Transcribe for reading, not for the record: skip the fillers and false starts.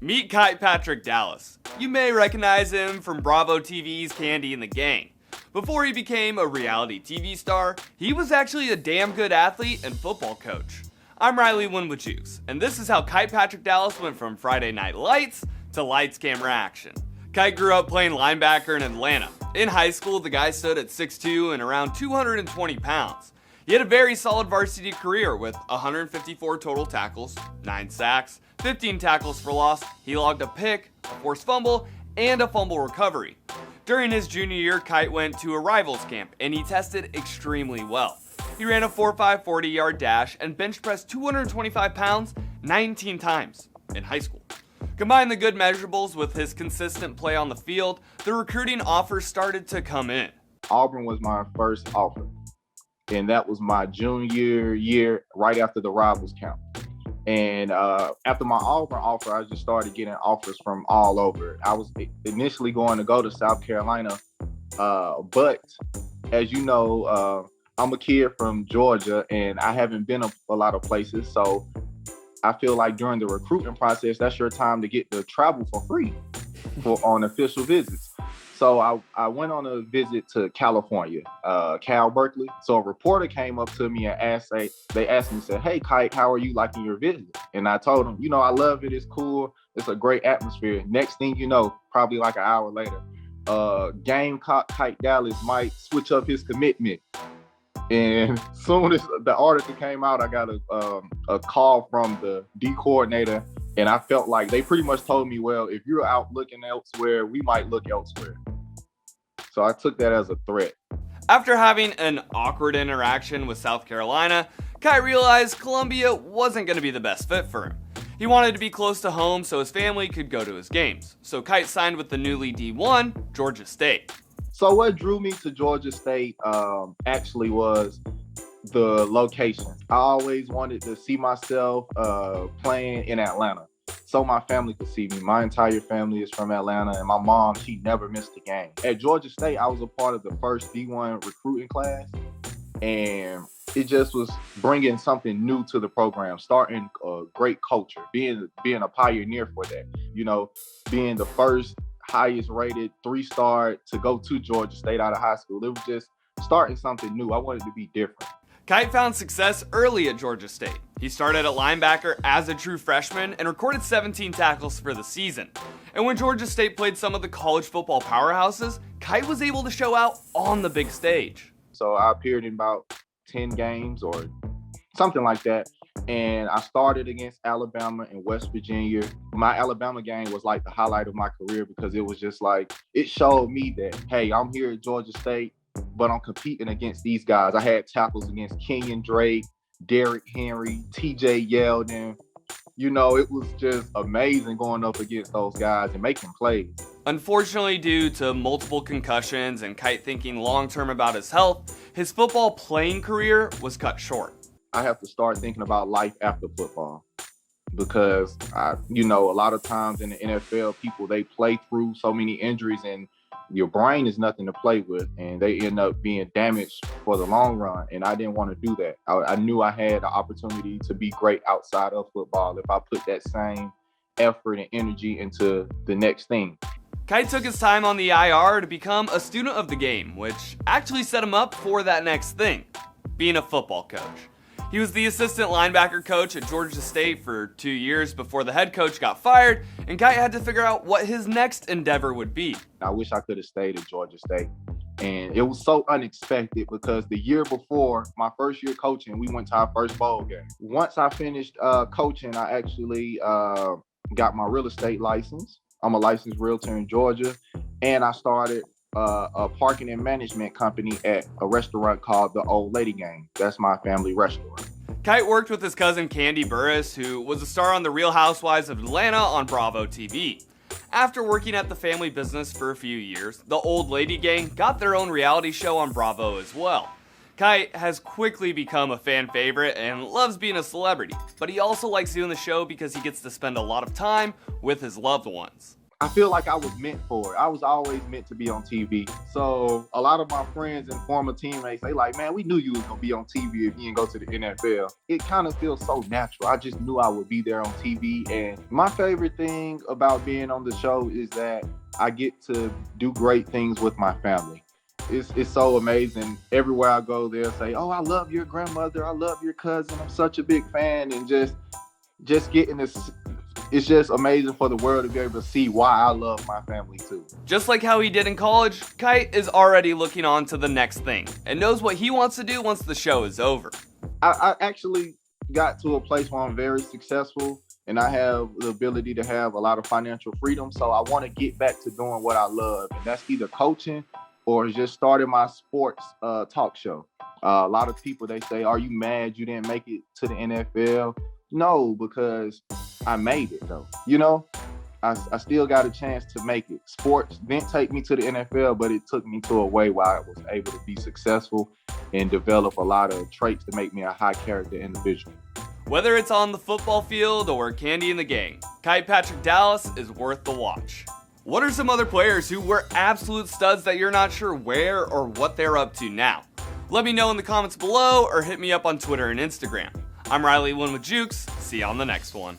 Meet Kight Patrick Dallas. You may recognize him from Bravo TV's Kandi and the Gang. Before he became a reality TV star, he was actually a damn good athlete and football coach. I'm Winn with Juice, and this is how Kight Patrick Dallas went from Friday Night Lights to lights camera action. Kight grew up playing linebacker in Atlanta. In high school, the guy stood at 6'2" and around 220 pounds. He had a very solid varsity career with 154 total tackles, 9 sacks, 15 tackles for loss. He logged a pick, a forced fumble, and a fumble recovery. During his junior year, Kight went to a rivals camp and he tested extremely well. He ran a 4.5 40-yard dash and bench pressed 225 pounds 19 times in high school. Combine the good measurables with his consistent play on the field, the recruiting offers started to come in. Auburn was my first offer, and that was my junior year, right after the rivals camp. And after my Auburn offer, I just started getting offers from all over. I was initially going to go to South Carolina, but as you know, I'm a kid from Georgia, and I haven't been a lot of places, so I feel like during the recruitment process, that's your time to get to travel for free on official visits. So I went on a visit to California, Cal Berkeley. So a reporter came up to me and they asked me, said, "Hey, Kight, how are you liking your visit?" And I told them, I love it. It's cool. It's a great atmosphere. Next thing you know, probably like an hour later, Gamecock Kight Dallas might switch up his commitment. And soon as the article came out, I got a call from the D coordinator, and I felt like they pretty much told me, well, if you're out looking elsewhere, we might look elsewhere. So I took that as a threat. After having an awkward interaction with South Carolina, Kight realized Columbia wasn't going to be the best fit for him. He wanted to be close to home so his family could go to his games. So Kight signed with the newly D1 Georgia State. So what drew me to Georgia State actually was the location. I always wanted to see myself playing in Atlanta so my family could see me. My entire family is from Atlanta, and my mom, she never missed a game. At Georgia State, I was a part of the first D1 recruiting class, and it just was bringing something new to the program, starting a great culture, being a pioneer for that, being the first highest rated 3-star to go to Georgia State out of high school. It was just starting something new. I wanted to be different. Kight found success early at Georgia State. He started at linebacker as a true freshman and recorded 17 tackles for the season. And when Georgia State played some of the college football powerhouses, Kight was able to show out on the big stage. So I appeared in about 10 games or something like that. And I started against Alabama and West Virginia. My Alabama game was like the highlight of my career because it was just like, it showed me that, hey, I'm here at Georgia State, but I'm competing against these guys. I had tackles against Kenyon Drake, Derrick Henry, TJ Yeldon. It was just amazing going up against those guys and making plays. Unfortunately, due to multiple concussions and Kight thinking long-term about his health, his football playing career was cut short. I have to start thinking about life after football because, a lot of times in the NFL, people, they play through so many injuries and your brain is nothing to play with, and they end up being damaged for the long run. And I didn't want to do that. I knew I had the opportunity to be great outside of football if I put that same effort and energy into the next thing. Kight took his time on the IR to become a student of the game, which actually set him up for that next thing, being a football coach. He was the assistant linebacker coach at Georgia State for 2 years before the head coach got fired, and Kight had to figure out what his next endeavor would be. I wish I could have stayed at Georgia State. And it was so unexpected because the year before, my first year coaching, we went to our first bowl game. Once I finished coaching, I actually got my real estate license. I'm a licensed realtor in Georgia, and I started a parking and management company at a restaurant called the Old Lady Gang. That's my family restaurant. Kight worked with his cousin Kandi Burruss, who was a star on The Real Housewives of Atlanta on Bravo TV. After working at the family business for a few years, the Old Lady Gang got their own reality show on Bravo as well. Kight has quickly become a fan favorite and loves being a celebrity, but he also likes doing the show because he gets to spend a lot of time with his loved ones. I feel like I was meant for it. I was always meant to be on TV. So a lot of my friends and former teammates, they like, man, we knew you was gonna be on TV if you didn't go to the NFL. It kind of feels so natural. I just knew I would be there on TV. And my favorite thing about being on the show is that I get to do great things with my family. It's so amazing. Everywhere I go, they'll say, oh, I love your grandmother. I love your cousin. I'm such a big fan. And just getting this, it's just amazing for the world to be able to see why I love my family too. Just like how he did in college, Kight is already looking on to the next thing and knows what he wants to do once the show is over. I actually got to a place where I'm very successful and I have the ability to have a lot of financial freedom. So I want to get back to doing what I love. And that's either coaching or just starting my sports talk show. A lot of people, they say, are you mad you didn't make it to the NFL? No, because I made it though. You know, I still got a chance to make it. Sports didn't take me to the NFL, but it took me to a way where I was able to be successful and develop a lot of traits to make me a high character individual. Whether it's on the football field or Kandi in the gang, Kight Patrick Dallas is worth the watch. What are some other players who were absolute studs that you're not sure where or what they're up to now? Let me know in the comments below or hit me up on Twitter and Instagram. I'm Riley Winn with Jukes. See you on the next one.